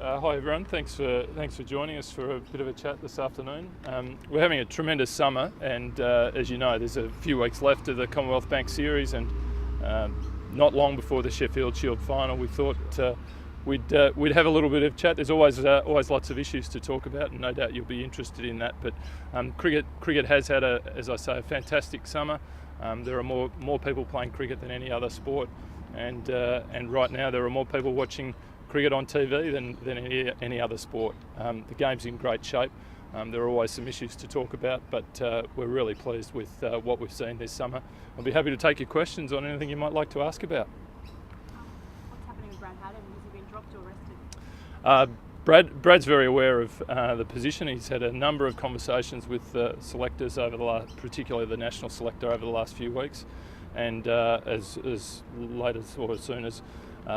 Hi everyone, thanks for joining us for a bit of a chat this afternoon. We're having a tremendous summer, and as you know, there's a few weeks left of the Commonwealth Bank Series, and not long before the Sheffield Shield final, we thought we'd have a little bit of chat. There's always lots of issues to talk about, and no doubt you'll be interested in that. But cricket has had as I say, a fantastic summer. There are more people playing cricket than any other sport, and right now there are more people watching cricket on TV than any other sport. The game's in great shape. There are always some issues to talk about, but we're really pleased with what we've seen this summer. I'll be happy to take your questions on anything you might like to ask about. What's happening with Brad Haddon? Has he been dropped or rested? Brad's very aware of the position. He's had a number of conversations with selectors particularly the national selector, over the last few weeks, and as late as or as soon as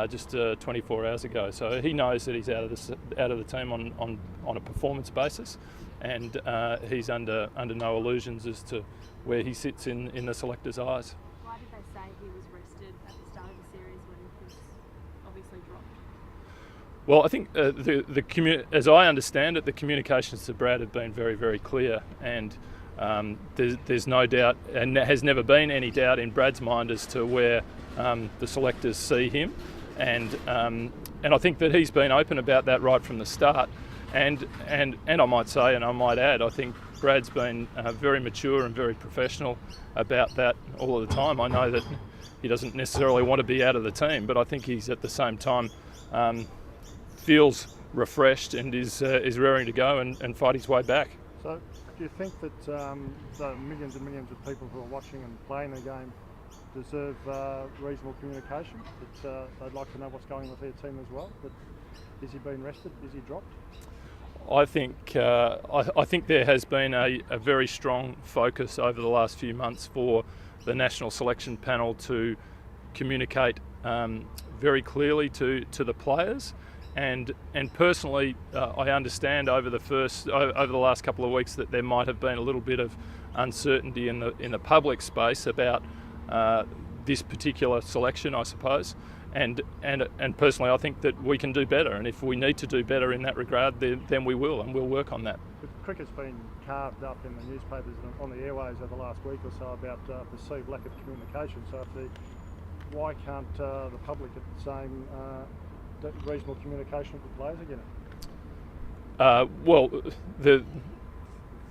just 24 hours ago. So he knows that he's out of the team on a performance basis, and he's under no illusions as to where he sits in the selector's eyes. Why did they say he was rested at the start of the series when he was obviously dropped? Well, I think as I understand it, the communications to Brad have been very, very clear, and there's no doubt, and there has never been any doubt in Brad's mind as to where the selectors see him. And I think that he's been open about that right from the start, and I might say, and I might add, I think Brad's been very mature and very professional about that all of the time. I know that he doesn't necessarily want to be out of the team, but I think he's at the same time feels refreshed and is raring to go and fight his way back. So do you think that the millions and millions of people who are watching and playing the game deserve reasonable communication? That they'd like to know what's going on with their team as well. But is he being rested? Is he dropped? I think there has been a very strong focus over the last few months for the national selection panel to communicate very clearly to the players. And personally, I understand over the last couple of weeks that there might have been a little bit of uncertainty in the public space about this particular selection, I suppose, and personally I think that we can do better, and if we need to do better in that regard, then we will, and we'll work on that. Cricket's been carved up in the newspapers and on the airways over the last week or so about perceived lack of communication. So why can't the public get the same reasonable communication with the players again? Well,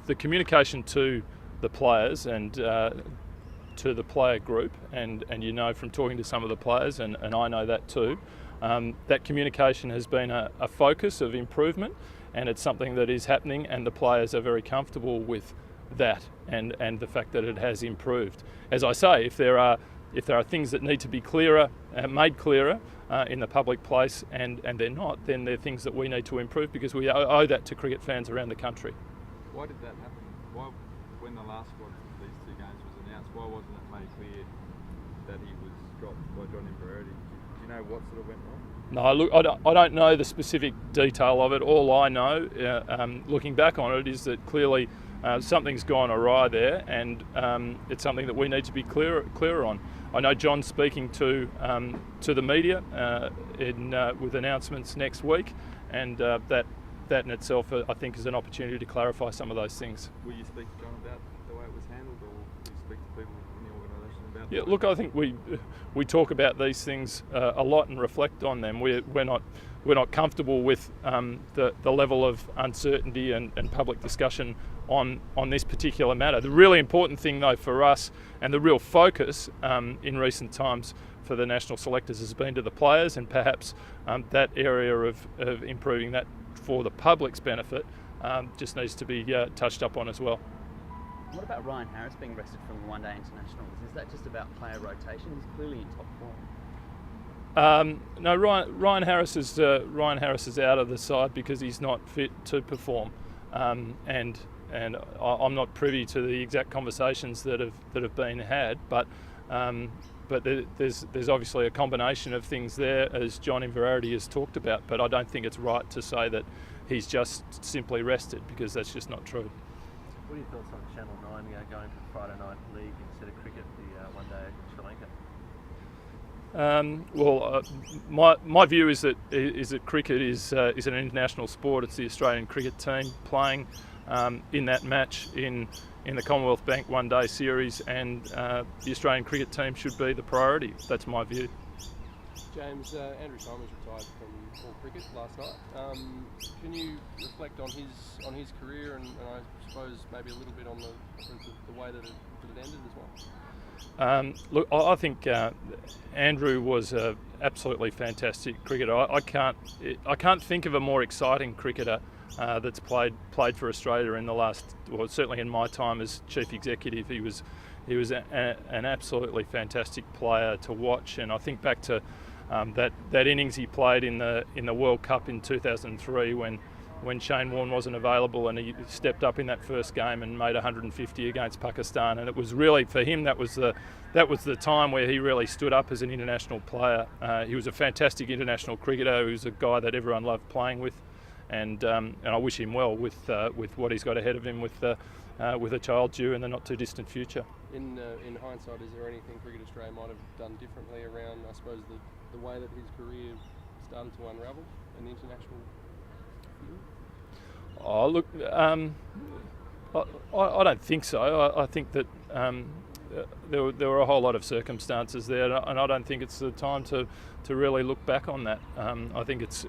the communication to the players and to the player group, and you know from talking to some of the players, and I know that too, that communication has been a focus of improvement, and it's something that is happening, and the players are very comfortable with that and the fact that it has improved. As I say, if there are things that need to be made clearer in the public place, and they're not, then they're things that we need to improve, because we owe that to cricket fans around the country. Why did that happen? Why, when the last squad of these two games was announced, why wasn't it made clear that he was dropped by John Inverarity? Do you know what sort of went wrong? No, look, I don't know the specific detail of it. All I know, looking back on it, is that clearly something's gone awry there, and it's something that we need to be clearer on. I know John's speaking to the media with announcements next week, and that in itself, I think, is an opportunity to clarify some of those things. Will you speak to John about the way it was handled, or will you speak to people in the organisation about? Yeah, look, I think we talk about these things a lot and reflect on them. We're not comfortable with the level of uncertainty and public discussion on this particular matter. The really important thing, though, for us, and the real focus in recent times for the national selectors, has been to the players, and perhaps that area of improving that for the public's benefit just needs to be touched up on as well. What about Ryan Harris being rested from the one-day internationals? Is that just about player rotation? He's clearly in top form. No, Ryan Harris is out of the side because he's not fit to perform, and I'm not privy to the exact conversations that have been had, but there's obviously a combination of things there, as John Inverarity has talked about. But I don't think it's right to say that he's just simply rested, because that's just not true. What are your thoughts on Channel 9 going to Friday night league instead of cricket, the one day in Sri My view is that cricket is an international sport. It's the Australian cricket team playing in that match in the Commonwealth Bank one-day series, and the Australian cricket team should be the priority. That's my view. James, Andrew Symonds retired from all cricket last night. Can you reflect on his career and I suppose maybe a little bit on the way that it ended as well? Look, I think Andrew was an absolutely fantastic cricketer. I can't think of a more exciting cricketer that's played for Australia in the last, well, certainly in my time as chief executive. He was an absolutely fantastic player to watch, and I think back to that innings he played in the World Cup in 2003 when Shane Warne wasn't available, and he stepped up in that first game and made 150 against Pakistan. And it was really, for him, that was the time where he really stood up as an international player. He was a fantastic international cricketer. He was a guy that everyone loved playing with, and I wish him well with what he's got ahead of him with a child due in the not too distant future. In hindsight, is there anything Cricket Australia might have done differently around, I suppose, the way that his career started to unravel in the international field? Oh, look, I don't think so. I think that there were a whole lot of circumstances there, and I don't think it's the time to really look back on that. I think it's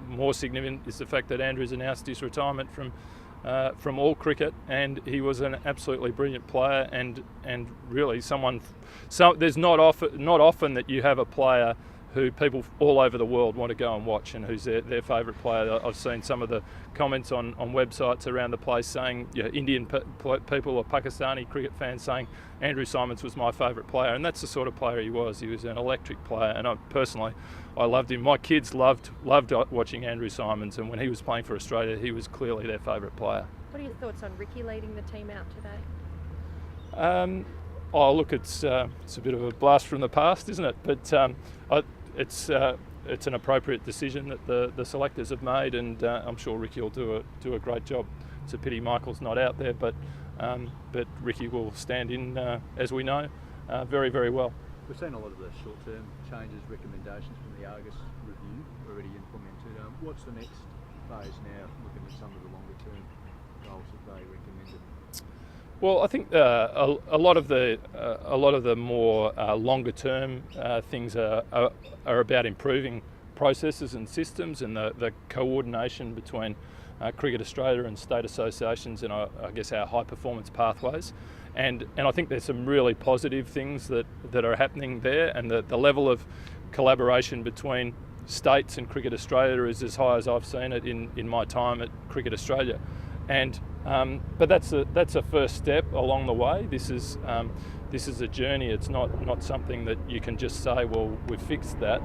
more significant is the fact that Andrew's announced his retirement from all cricket, and he was an absolutely brilliant player, and really there's not often that you have a player who people all over the world want to go and watch, and who's their favourite player. I've seen some of the comments on websites around the place saying, Indian people or Pakistani cricket fans saying Andrew Symonds was my favourite player, and that's the sort of player he was. He was an electric player, and I loved him. My kids loved watching Andrew Symonds, and when he was playing for Australia, he was clearly their favourite player. What are your thoughts on Ricky leading the team out today? Look, it's a bit of a blast from the past, isn't it? But it's an appropriate decision that the selectors have made, and I'm sure Ricky will do a great job. It's a pity Michael's not out there, but Ricky will stand in, as we know, very, very well. We've seen a lot of the short-term changes, recommendations from the Argus review already implemented. What's the next phase now, looking at some of the longer-term goals that they recommended? Well, I think a lot of the more longer-term things are about improving processes and systems, and the coordination between Cricket Australia and state associations, and I guess our high-performance pathways. And I think there's some really positive things that are happening there, and the level of collaboration between states and Cricket Australia is as high as I've seen it in my time at Cricket Australia. And but that's a first step along the way. This is a journey. It's not something that you can just say, well, we've fixed that.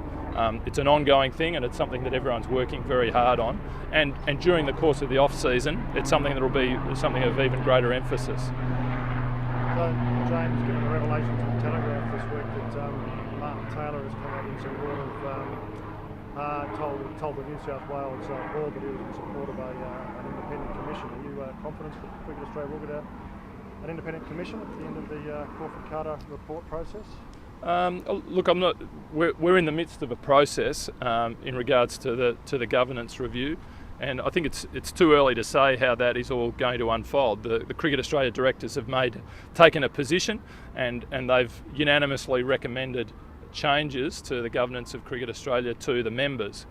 It's an ongoing thing, and it's something that everyone's working very hard on. And during the course of the off season, it's something that will be something of even greater emphasis. So, James, given the revelations in the Telegraph this week that Martin Taylor has come out in support of, told the New South Wales board that he was in support of an independent commission. Are you confident that Cricket Australia will get an independent commission at the end of the Crawford Carter report process? Look, I'm not. We're in the midst of a process in regards to the governance review, and I think it's too early to say how that is all going to unfold. The Cricket Australia directors have taken a position, and they've unanimously recommended changes to the governance of Cricket Australia to the members.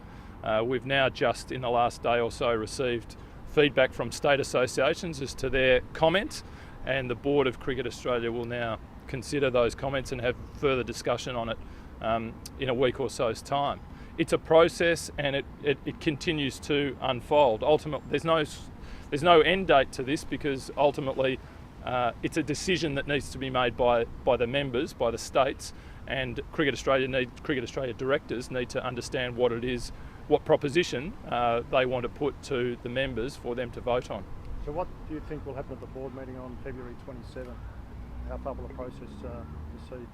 We've now just in the last day or so received feedback from state associations as to their comments, and the board of Cricket Australia will now consider those comments and have further discussion on it in a week or so's time. It's a process, and it continues to unfold. Ultimately, there's no end date to this, because ultimately it's a decision that needs to be made by the members, by the states, and Cricket Australia directors need to understand what it is, what proposition they want to put to the members for them to vote on. So what do you think will happen at the board meeting on February 27th? How far will the process proceed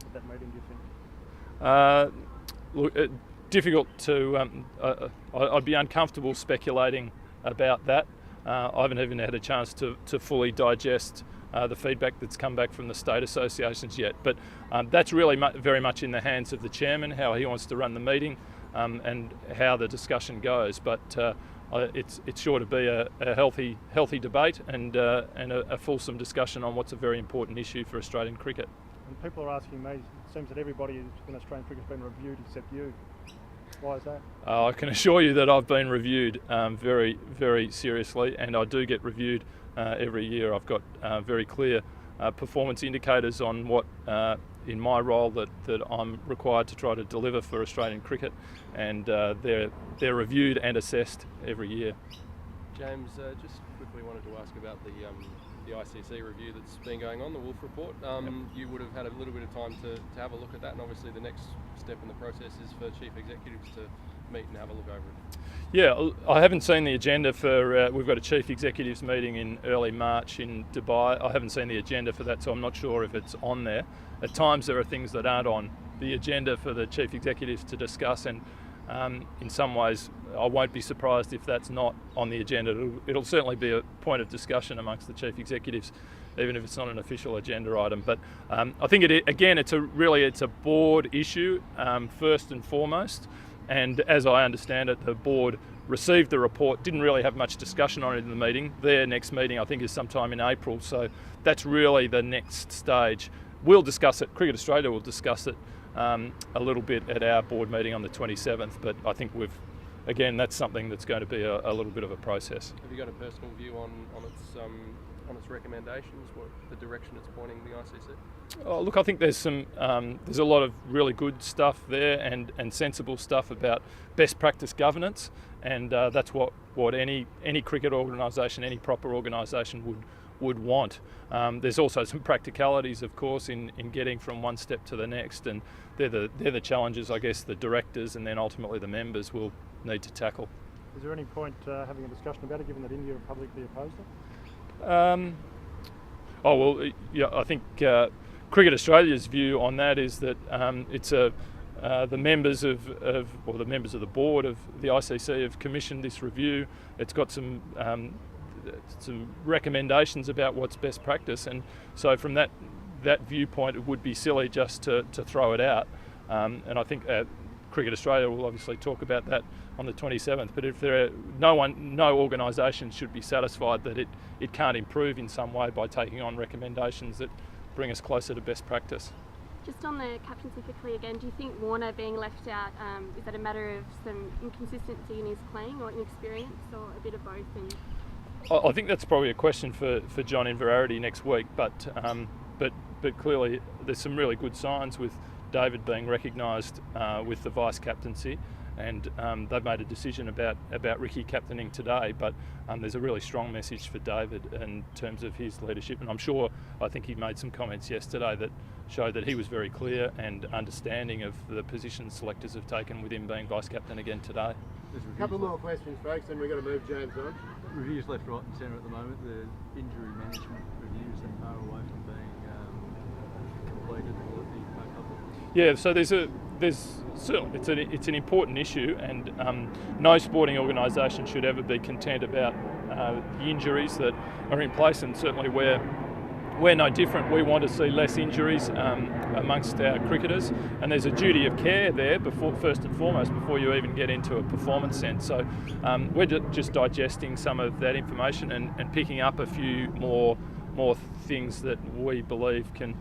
at that meeting, do you think? Look, difficult to, I'd be uncomfortable speculating about that. I haven't even had a chance to fully digest the feedback that's come back from the state associations yet. But that's really very much in the hands of the chairman, how he wants to run the meeting and how the discussion goes. But it's sure to be a healthy debate and a fulsome discussion on what's a very important issue for Australian cricket. And people are asking me, it seems that everybody in Australian cricket has been reviewed except you. Why is that? I can assure you that I've been reviewed very, very seriously, and I do get reviewed every year. I've got very clear performance indicators on what, in my role, that I'm required to try to deliver for Australian cricket, and they're reviewed and assessed every year. James, just quickly wanted to ask about the ICC review that's been going on, the Wolf Report. You would have had a little bit of time to have a look at that, and obviously the next step in the process is for chief executives to meet and have a look over it. Yeah, I haven't seen the agenda for, we've got a chief executives meeting in early March in Dubai. I haven't seen the agenda for that, so I'm not sure if it's on there. At times there are things that aren't on the agenda for the chief executives to discuss, and in some ways I won't be surprised if that's not on the agenda. It'll certainly be a point of discussion amongst the chief executives, even if it's not an official agenda item. But I think it's a board issue first and foremost. And as I understand it, the board received the report, didn't really have much discussion on it in the meeting. Their next meeting, I think, is sometime in April. So that's really the next stage. We'll discuss it. Cricket Australia will discuss it a little bit at our board meeting on the 27th. But I think that's something that's going to be a little bit of a process. Have you got a personal view on its recommendations, what the direction it's pointing the ICC? Oh, look, I think there's a lot of really good stuff there and sensible stuff about best practice governance, and that's what any cricket organisation, any proper organisation would want. There's also some practicalities, of course, in getting from one step to the next, and they're the challenges, I guess, the directors and then ultimately the members will need to tackle. Is there any point having a discussion about it, given that India have publicly opposed it? I think Cricket Australia's view on that is that it's the members of the board of the ICC have commissioned this review. It's got some recommendations about what's best practice, and so from that viewpoint, it would be silly just to throw it out. And I think Cricket Australia will obviously talk about that on the 27th. But if no organisation should be satisfied that it can't improve in some way by taking on recommendations that bring us closer to best practice. Just on the captaincy quickly again, do you think Warner being left out, is that a matter of some inconsistency in his playing or inexperience, or a bit of both? I think that's probably a question for John Inverarity next week, but clearly there's some really good signs with David being recognised with the vice captaincy, and they've made a decision about Ricky captaining today, but there's a really strong message for David in terms of his leadership, and I think he made some comments yesterday that showed that he was very clear and understanding of the position selectors have taken with him being vice captain again today. A couple more questions, folks, then we've got to move James on. Reviews left, right and centre at the moment. The injury management reviews are far away from being completed. Will it be made public? Yeah, so it's an important issue, and no sporting organisation should ever be content about the injuries that are in place, and certainly we're no different. We want to see less injuries amongst our cricketers, and there's a duty of care there first and foremost before you even get into a performance sense. So we're just digesting some of that information and picking up a few more things that we believe can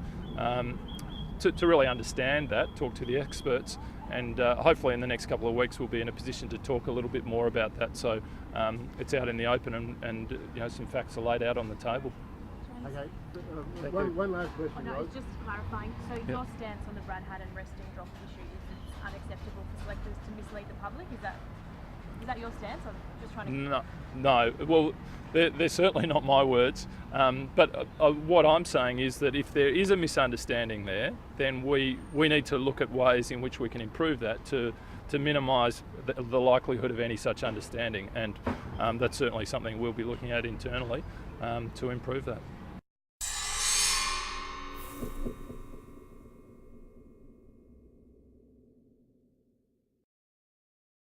to really understand that, talk to the experts, and hopefully in the next couple of weeks we'll be in a position to talk a little bit more about that. So it's out in the open, and some facts are laid out on the table. Okay, one last question, Rose. Just clarifying, so your stance on the Brad Haddin resting drop issue is it's unacceptable for selectors to mislead the public? Is that your stance? I'm just trying to... No. Well, they're certainly not my words, but what I'm saying is that if there is a misunderstanding there, then we need to look at ways in which we can improve that to minimise the likelihood of any such understanding, and that's certainly something we'll be looking at internally to improve that.